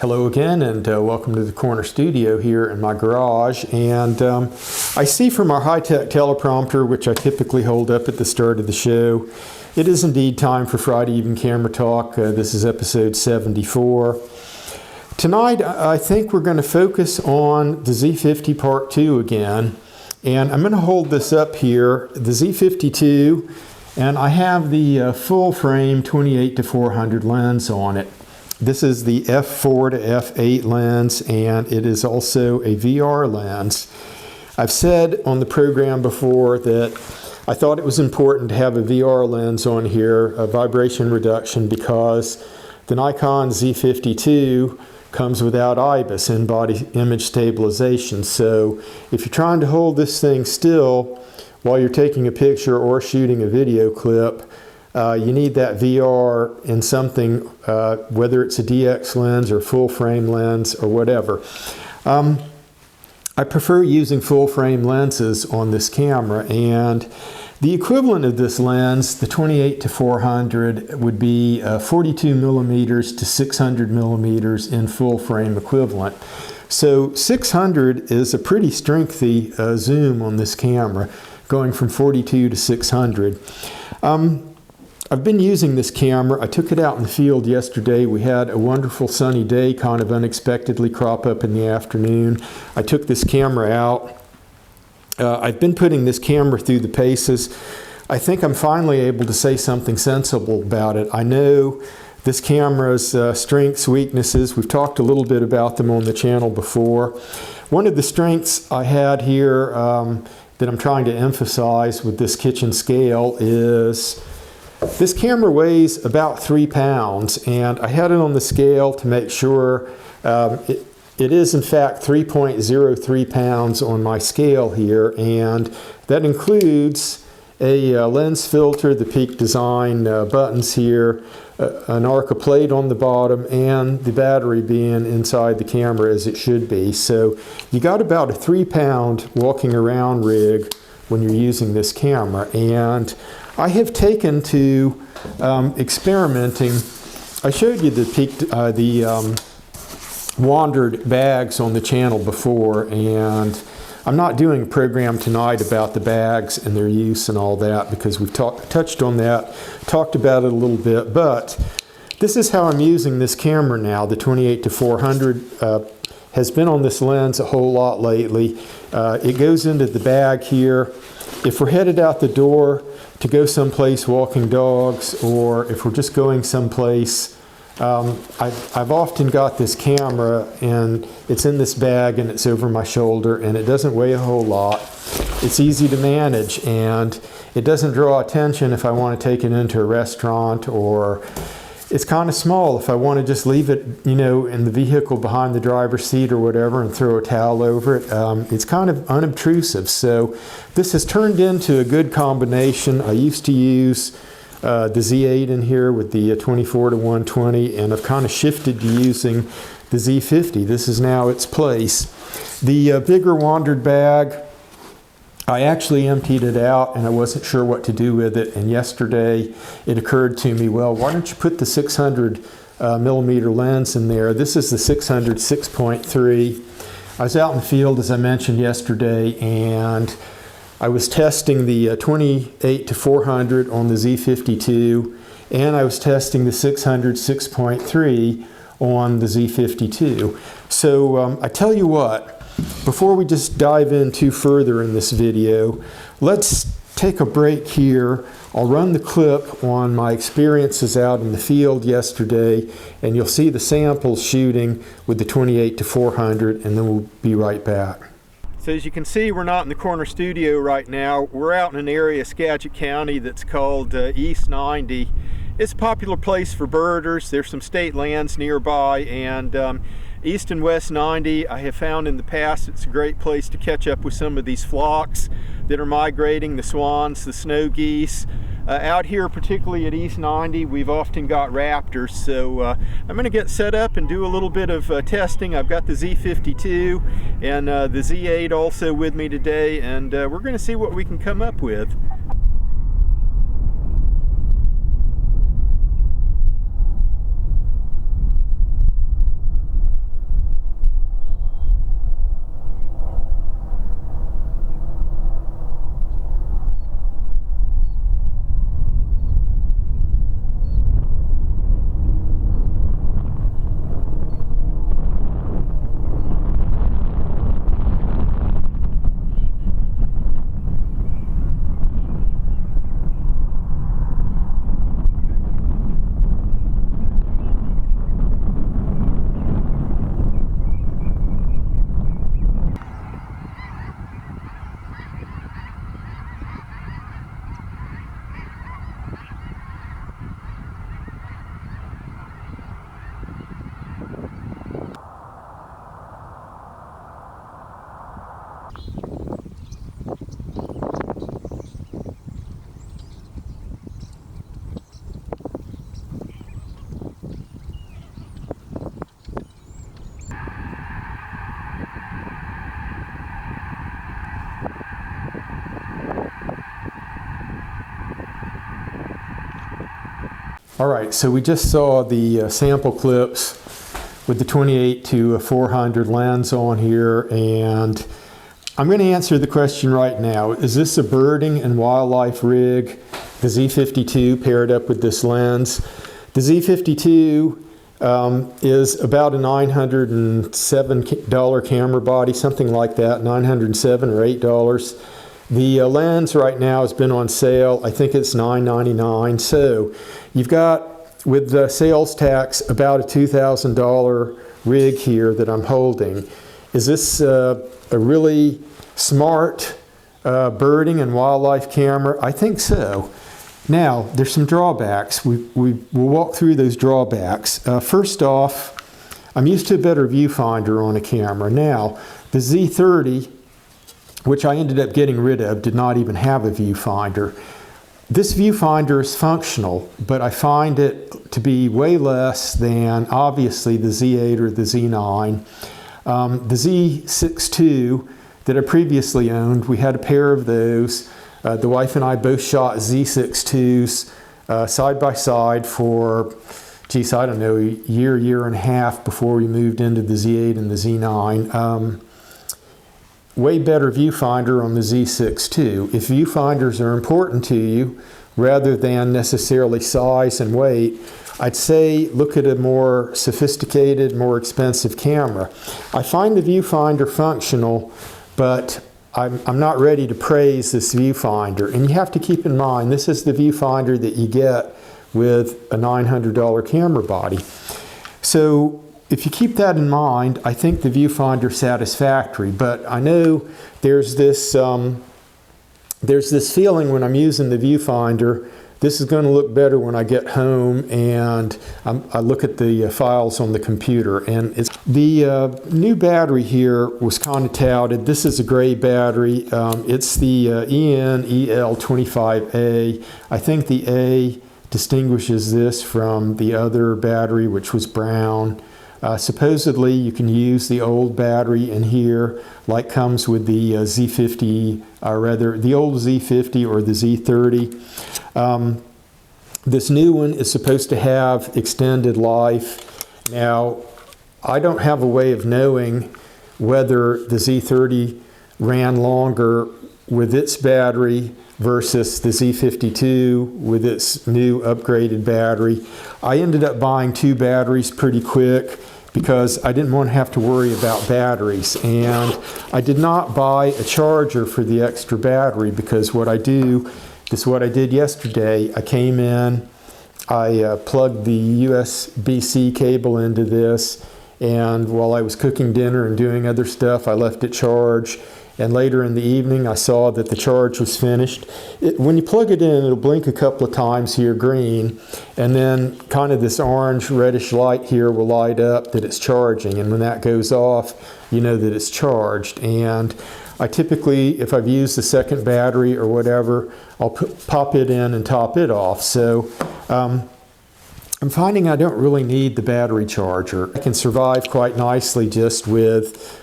Hello again, and welcome to the corner studio here in my garage. And I see from our high-tech teleprompter, which I typically hold up at the start of the show, it is indeed time for Friday Evening Camera Talk. This is episode 74. Tonight, I think we're going to focus on the Z50 Part 2 again. And I'm going to hold this up here, the Z50ii, and I have the full frame 28-400 lens on it. This is the f4 to f8 lens, and it is also a VR lens. I've said on the program before that I thought it was important to have a VR lens on here, a vibration reduction, because the Nikon Z50ii comes without IBIS, in-body image stabilization. So if you're trying to hold this thing still while you're taking a picture or shooting a video clip, you need that VR in something, whether it's a DX lens or full frame lens or whatever. I prefer using full frame lenses on this camera, and the equivalent of this lens, the 28-400, would be 42 millimeters to 600 millimeters in full frame equivalent. So 600 is a pretty strengthy zoom on this camera, going from 42 to 600. I've been using this camera. I took it out in the field yesterday. We had a wonderful sunny day kind of unexpectedly crop up in the afternoon. I took this camera out. I've been putting this camera through the paces. I think I'm finally able to say something sensible about it. I know this camera's strengths, weaknesses. We've talked a little bit about them on the channel before. One of the strengths I had here that I'm trying to emphasize with this kitchen scale is this camera weighs about 3 pounds, and I had it on the scale to make sure it is in fact 3.03 pounds on my scale here, and that includes a lens filter, the Peak Design buttons here, an Arca plate on the bottom, and the battery being inside the camera as it should be. So you got about a 3-pound walking around rig when you're using this camera. And I have taken to experimenting. I showed you the wandered bags on the channel before, and I'm not doing a program tonight about the bags and their use and all that, because we've touched on that, talked about it a little bit. But this is how I'm using this camera now. The 28-400 has been on this lens a whole lot lately. It goes into the bag here. If we're headed out the door to go someplace walking dogs, or if we're just going someplace, I've often got this camera and it's in this bag and it's over my shoulder, and it doesn't weigh a whole lot. It's easy to manage, and it doesn't draw attention if I want to take it into a restaurant, or it's kind of small if I want to just leave it, you know, in the vehicle behind the driver's seat or whatever and throw a towel over it. It's kind of unobtrusive. So this has turned into a good combination. I used to use the Z8 in here with the 24-120, and I've kind of shifted to using the Z50. This is now its place. The bigger wandered bag, I actually emptied it out and I wasn't sure what to do with it, and yesterday it occurred to me, well, why don't you put the 600 millimeter lens in there? This is the 600 6.3. I was out in the field, as I mentioned yesterday, and I was testing the 28-400 on the Z50ii, and I was testing the 600 6.3 on the Z50ii. So I tell you what, before we just dive in too further in this video, let's take a break here. I'll run the clip on my experiences out in the field yesterday, and you'll see the samples shooting with the 28-400, and then we'll be right back. So as you can see, we're not in the corner studio right now. We're out in an area of Skagit County that's called East 90. It's a popular place for birders. There's some state lands nearby, and East and West 90, I have found in the past, it's a great place to catch up with some of these flocks that are migrating, the swans, the snow geese. Out here, particularly at East 90, we've often got raptors. So I'm going to get set up and do a little bit of testing. I've got the Z50ii and the Z8 also with me today, and we're going to see what we can come up with. All right, so we just saw the sample clips with the 28 to 400 lens on here, and I'm going to answer the question right now. Is this a birding and wildlife rig, the Z52 paired up with this lens? The Z52 is about a $907 camera body, something like that, $907 or $8. The lens right now has been on sale. I think it's $9.99. So you've got, with the sales tax, about a $2,000 rig here that I'm holding. Is this a really smart birding and wildlife camera? I think so. Now, there's some drawbacks. We'll walk through those drawbacks. First off, I'm used to a better viewfinder on a camera. Now, the Z30, which I ended up getting rid of, did not even have a viewfinder. This viewfinder is functional, but I find it to be way less than, obviously, the Z8 or the Z9. The Z6 II that I previously owned, we had a pair of those. The wife and I both shot Z6 IIs side by side for, geez, I don't know, a year and a half before we moved into the Z8 and the Z9. Way better viewfinder on the Z6 II. If viewfinders are important to you, rather than necessarily size and weight, I'd say look at a more sophisticated, more expensive camera. I find the viewfinder functional, but I'm not ready to praise this viewfinder. And you have to keep in mind, this is the viewfinder that you get with a $900 camera body. So if you keep that in mind, I think the viewfinder is satisfactory. But I know there's this feeling when I'm using the viewfinder, this is going to look better when I get home and I look at the files on the computer. And it's the new battery here was kind of touted. This is a gray battery. It's the EL25A. I think the A distinguishes this from the other battery, which was brown. Supposedly you can use the old battery in here, like comes with the Z50, or rather the old Z50 or the Z30. This new one is supposed to have extended life. Now, I don't have a way of knowing whether the Z30 ran longer with its battery versus the Z52 with its new upgraded battery. I ended up buying two batteries pretty quick because I didn't want to have to worry about batteries. And I did not buy a charger for the extra battery because what I do is what I did yesterday. I came in, I plugged the USB-C cable into this, and while I was cooking dinner and doing other stuff, I left it charged. And later in the evening, I saw that the charge was finished. When you plug it in, it'll blink a couple of times here, green, and then kind of this orange reddish light here will light up that it's charging. And when that goes off, you know that it's charged. And I typically, if I've used the second battery or whatever, I'll pop it in and top it off. So I'm finding I don't really need the battery charger. I can survive quite nicely just with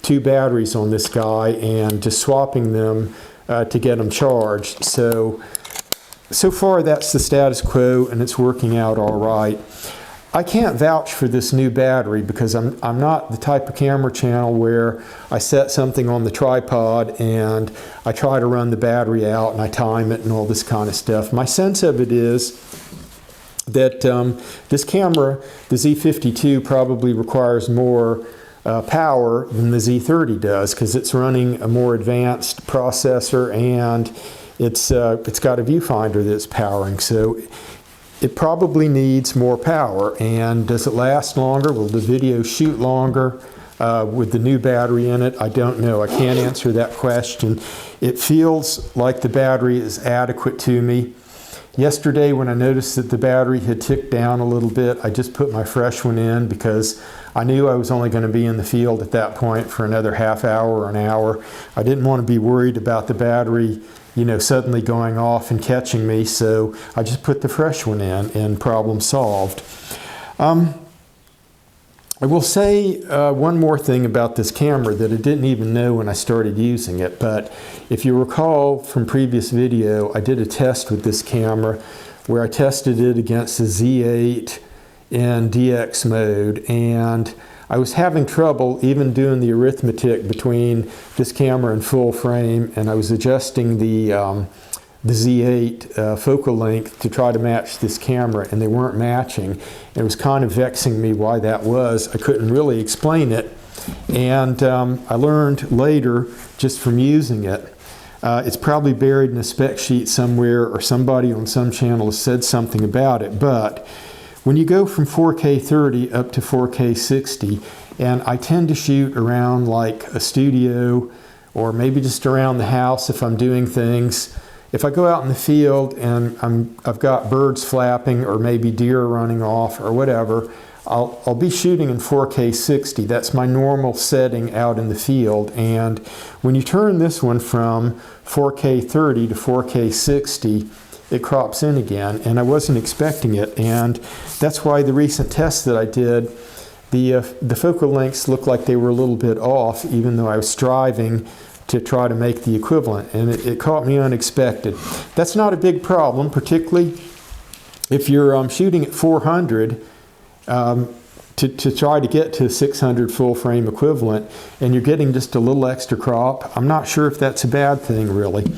two batteries on this guy and just swapping them to get them charged. So far that's the status quo and it's working out all right. I can't vouch for this new battery because I'm not the type of camera channel where I set something on the tripod and I try to run the battery out and I time it and all this kind of stuff. My sense of it is that this camera, the Z52, probably requires more power than the Z30 does because it's running a more advanced processor and it's got a viewfinder that's powering. So it probably needs more power. And does it last longer? Will the video shoot longer with the new battery in it? I don't know. I can't answer that question. It feels like the battery is adequate to me. Yesterday when I noticed that the battery had ticked down a little bit, I just put my fresh one in because I knew I was only going to be in the field at that point for another half hour or an hour. I didn't want to be worried about the battery, you know, suddenly going off and catching me, so I just put the fresh one in and problem solved. I will say one more thing about this camera that I didn't even know when I started using it, but if you recall from previous video, I did a test with this camera where I tested it against the Z8 in DX mode, and I was having trouble even doing the arithmetic between this camera and full frame, and I was adjusting the Z8 focal length to try to match this camera, and they weren't matching. It was kind of vexing me why that was. I couldn't really explain it, and I learned later just from using it. It's probably buried in a spec sheet somewhere, or somebody on some channel has said something about it, but when you go from 4K 30 up to 4K 60, and I tend to shoot around like a studio or maybe just around the house if I'm doing things. If I go out in the field and I've got birds flapping or maybe deer running off or whatever, I'll be shooting in 4K 60. That's my normal setting out in the field. And when you turn this one from 4K 30 to 4K 60, it crops in again, and I wasn't expecting it, and that's why the recent tests that I did, the focal lengths looked like they were a little bit off, even though I was striving to try to make the equivalent, and it caught me unexpected. That's not a big problem, particularly if you're shooting at 400 to try to get to 600 full frame equivalent, and you're getting just a little extra crop. I'm not sure if that's a bad thing, really.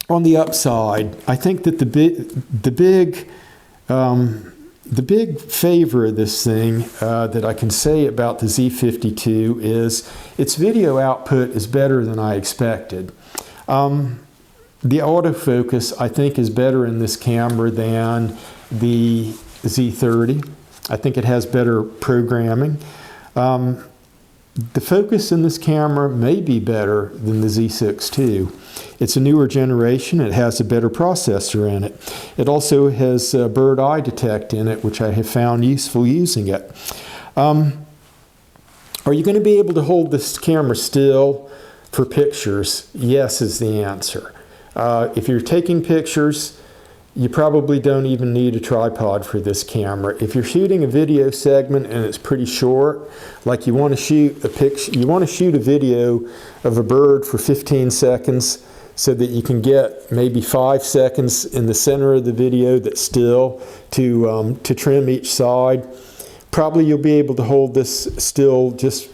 On the upside, I think that the big favor of this thing that I can say about the Z52 is its video output is better than I expected. The autofocus, I think, is better in this camera than the Z30. I think it has better programming. The focus in this camera may be better than the Z6 too. It's a newer generation. It has a better processor in it. It also has bird eye detect in it, which I have found useful using it. Are you going to be able to hold this camera still for pictures? Yes is the answer. If you're taking pictures, you probably don't even need a tripod for this camera. If you're shooting a video segment and it's pretty short, like you want to shoot a video of a bird for 15 seconds so that you can get maybe 5 seconds in the center of the video that's still to trim each side, probably you'll be able to hold this still just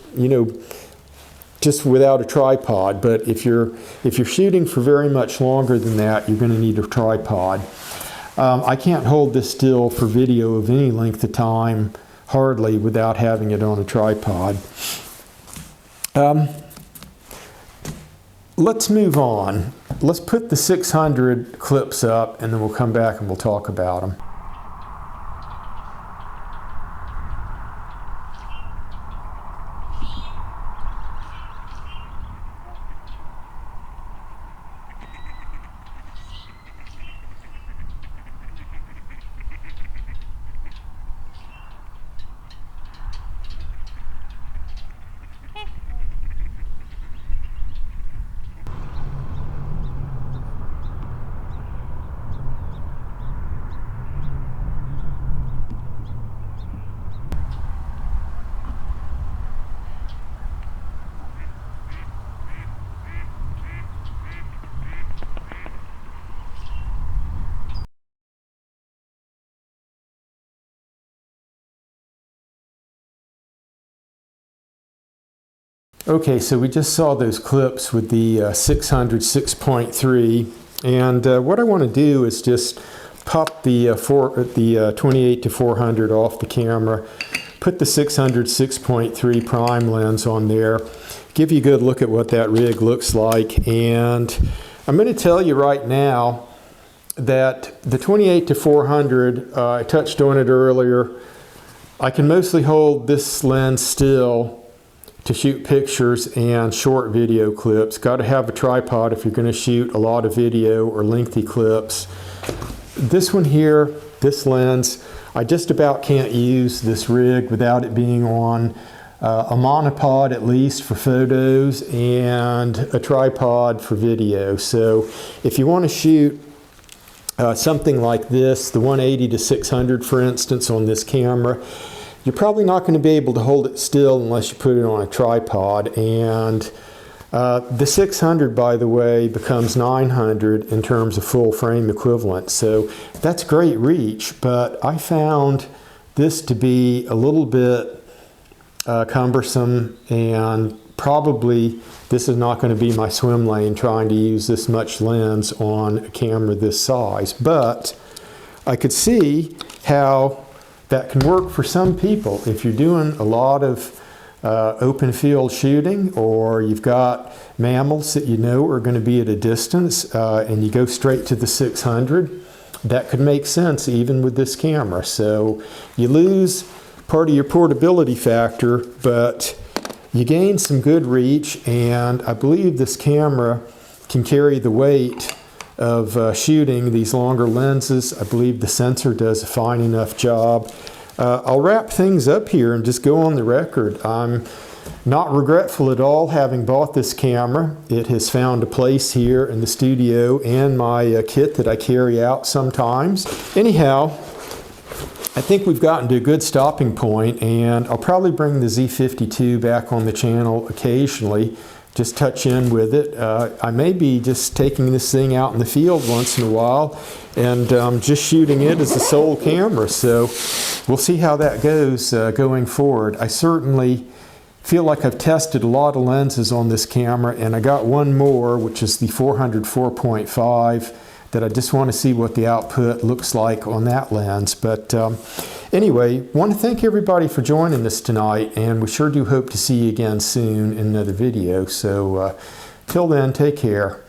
without a tripod. But if you're shooting for very much longer than that, you're going to need a tripod. I can't hold this still for video of any length of time, hardly, without having it on a tripod. Let's move on. Let's put the 600 clips up, and then we'll come back and we'll talk about them. Okay, so we just saw those clips with the 600 6.3, and what I want to do is just pop the 28 to 400 off the camera, put the 600 6.3 prime lens on there, give you a good look at what that rig looks like, and I'm going to tell you right now that the 28 to 400, I touched on it earlier, I can mostly hold this lens still to shoot pictures and short video clips. Got to have a tripod if you're going to shoot a lot of video or lengthy clips. This one here, this lens, I just about can't use this rig without it being on a monopod at least for photos and a tripod for video. So if you want to shoot something like this, the 180 to 600 for instance on this camera, you're probably not going to be able to hold it still unless you put it on a tripod, and The 600, by the way, becomes 900 in terms of full frame equivalent. So that's great reach, but I found this to be a little bit cumbersome, and probably this is not going to be my swim lane trying to use this much lens on a camera this size. But I could see how that can work for some people. If you're doing a lot of open field shooting, or you've got mammals that you know are going to be at a distance, and you go straight to the 600, that could make sense even with this camera. So you lose part of your portability factor, but you gain some good reach, and I believe this camera can carry the weight of shooting these longer lenses. I believe the sensor does a fine enough job. I'll wrap things up here and just go on the record. I'm not regretful at all having bought this camera. It has found a place here in the studio and my kit that I carry out sometimes. Anyhow, I think we've gotten to a good stopping point, and I'll probably bring the Z50ii back on the channel occasionally, just touch in with it. I may be just taking this thing out in the field once in a while and just shooting it as a sole camera. So we'll see how that goes going forward. I certainly feel like I've tested a lot of lenses on this camera, and I got one more, which is the 400 4.5, that I just want to see what the output looks like on that lens. But anyway, want to thank everybody for joining us tonight, and we sure do hope to see you again soon in another video. So till then, take care.